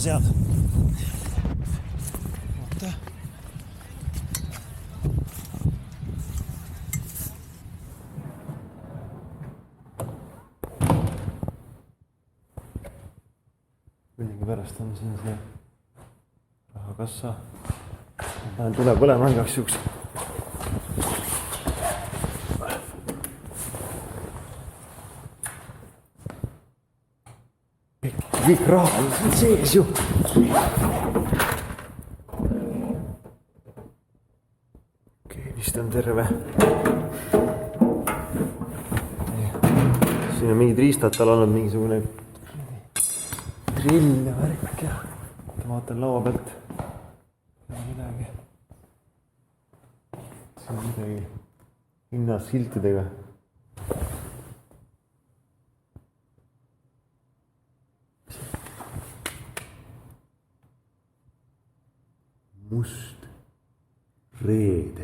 seal. Oota. Millegi pärast on siin see rahakassa. Panen tule põlema igaks juhuks. Kõik raha on siin sees ju. Okei, vist on terve. Siin on mingid riistad tal olnud, mingisugune drill ja värk ja vaatan laua pealt. Midagi. See on midagi hinnasiltidega. Must reede.